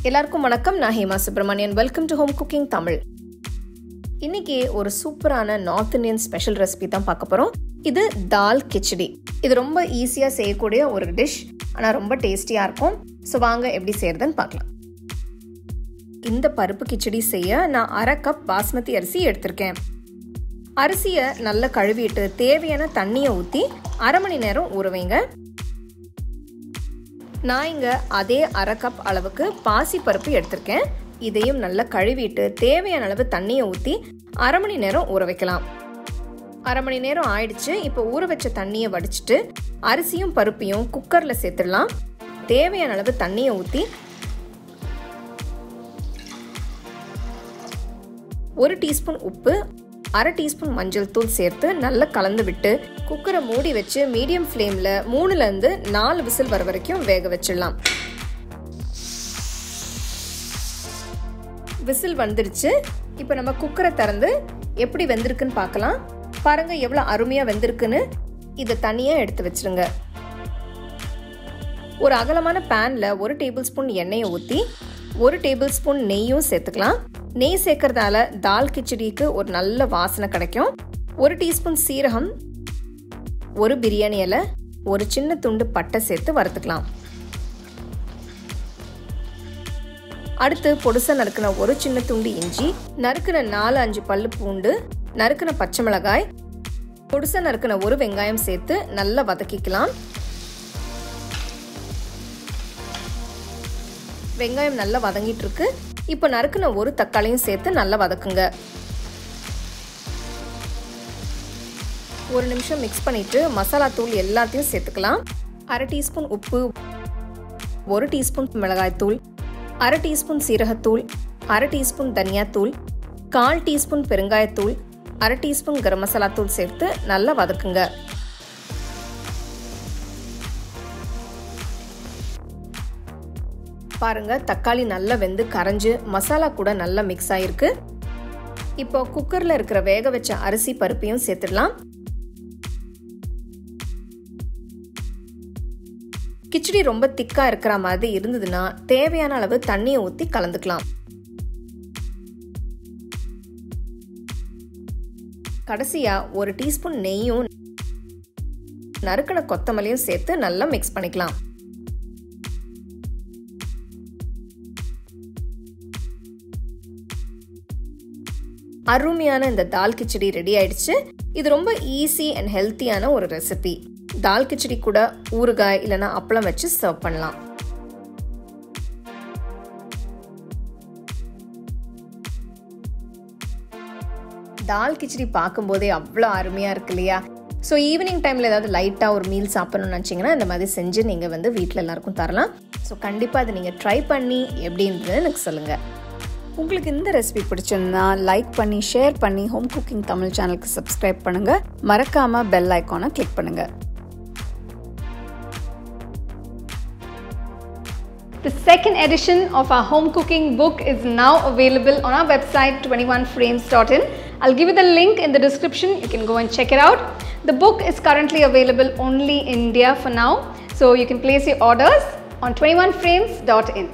எல்லாருக்கும் வணக்கம். நான் Hema Subramanian. Welcome to home cooking Tamil. இன்னைக்கு ஒரு சூப்பரான நார்த் இந்தியன் ஸ்பெஷல் ரெசிபி தான் பார்க்க போகிறோம். இது தால் கிச்சடி. இது ரொம்ப ஈஸியாக செய்யக்கூடிய ஒரு டிஷ், ஆனால் ரொம்ப டேஸ்டியாக இருக்கும். ஸோ வாங்க எப்படி செய்யறதுன்னு பார்க்கலாம். இந்த பருப்பு கிச்சடி செய்ய நான் 1/2 கப் பாஸ்மதி அரிசி எடுத்திருக்கேன். அரிசியை நல்லா கழுவிட்டு தேவையான தண்ணியை ஊற்றி 1/2 மணி நேரம் ஊற வைங்க. நான் இங்கே அதே 1/2 கப் அளவுக்கு பாசி பருப்பு எடுத்திருக்கேன். இதையும் நல்லா கழுவிட்டு தேவையான அளவு தண்ணியை ஊற்றி 1/2 மணி நேரம் ஊற வைக்கலாம். 1/2 மணி நேரம் ஆயிடுச்சு. இப்போ ஊற வச்ச தண்ணியை வடிச்சிட்டு அரிசியும் பருப்பையும் குக்கரில் சேர்த்துடலாம். தேவையான அளவு தண்ணியை ஊற்றி 1 டீஸ்பூன் உப்பு, 1/2 டீஸ்பூன் மஞ்சள் தூள் சேர்த்து நல்லா கலந்து விட்டு குக்கரை மூடி வச்சு மீடியம் ஃப்ளேமில் 3லேருந்து 4 விசில் வர வரைக்கும் வேக வச்சிடலாம். விசில் வந்துருச்சு. இப்போ நம்ம குக்கரை திறந்து எப்படி வெந்திருக்குன்னு பார்க்கலாம். பாருங்க எவ்வளோ அருமையாக வெந்திருக்குன்னு. இதை தனியாக எடுத்து வச்சிருங்க. ஒரு அகலமான பேனில் 1 டேபிள் ஸ்பூன் எண்ணெயை ஊற்றி 1 டேபிள் ஸ்பூன் நெய்யும் சேர்த்துக்கலாம். நெய் சேர்க்கறதால தால் கிச்சடிக்கு ஒரு நல்ல வாசனை கிடைக்கும். 1 டீஸ்பூன் சீரகம், 1 பிரியாணி இலை, 1 சின்ன துண்டு பட்டை சேர்த்து வறுத்துக்கலாம். அடுத்து பொடுசா நறுக்கின 1 சின்ன துண்டு இஞ்சி, நறுக்கின 4-5 பல்லு பூண்டு, நறுக்கின பச்சை மிளகாய், பொடுசா நறுக்கின 1 வெங்காயம் சேர்த்து நல்லா வதக்கிக்கலாம். வெங்காயம் நல்லா வதங்கிட்டு இருக்கு. இப்போ நறுக்கின 1 தக்காளியும் சேர்த்து நல்லா வதக்குங்க. 1 நிமிஷம் மிக்ஸ் பண்ணிட்டு மசாலா தூள் எல்லாத்தையும் சேர்த்துக்கலாம். 1/2 டீஸ்பூன் உப்பு, 1 டீஸ்பூன் மிளகாய் தூள், 1/2 டீஸ்பூன் சீரகத்தூள், 1/2 டீஸ்பூன் தனியாத்தூள், 1/4 டீஸ்பூன் பெருங்காயத்தூள், 1/2 டீஸ்பூன் கரம் மசாலா தூள் சேர்த்து நல்லா வதக்குங்க. பாருங்க தக்காளி நல்லா வெந்து கரைஞ்சு மசாலா கூட நல்லா மிக்ஸ் ஆயிருக்கு. இப்போ குக்கர்ல இருக்கிற வேக வச்ச அரிசி பருப்பையும் சேர்த்துடலாம். கிச்சடி ரொம்ப திக்கா இருக்கிற மாதிரி இருந்ததுன்னா தேவையான அளவு தண்ணியை ஊற்றி கலந்துக்கலாம். கடைசியா 1 டீஸ்பூன் நெய்யும் நறுக்கின கொத்தமல்லியும் சேர்த்து நல்லா மிக்ஸ் பண்ணிக்கலாம். அருமையான இந்த தால் கிச்சடி ரெடி ஆயிடுச்சு. இது ரொம்ப ஈஸி அண்ட் ஹெல்த்தியான ஒரு ரெசிபி. தால் கிச்சடி கூட ஊறுகாய் இல்லைன்னா அப்பளம் வச்சு சர்வ் பண்ணலாம். தால் கிச்சடி பார்க்கும்போதே அவ்வளோ அருமையாக இருக்கு இல்லையா? ஸோ ஈவினிங் டைமில் ஏதாவது லைட்டாக ஒரு மீல் சாப்பிடணும்னு நினச்சிங்கன்னா இந்த மாதிரி செஞ்சு நீங்கள் வீட்டில் எல்லாருக்கும் தரலாம். ஸோ கண்டிப்பாக அதை நீங்கள் ட்ரை பண்ணி எப்படின்றது எனக்கு சொல்லுங்கள். உங்களுக்கு இந்த ரெசிபி பிடிச்சிருந்தா லைக் பண்ணி ஷேர் பண்ணி ஹோம் குக்கிங் தமிழ் சேனலுக்கு சப்ஸ்கிரைப் பண்ணுங்க. மறக்காம பெல் ஐகானை கிளிக் பண்ணுங்க. The second edition of our home cooking book is now available on our website 21frames.in. I'll give you the link in the description. You can go and check it out. The book is currently available only in India for now, so you can place your orders on 21frames.in.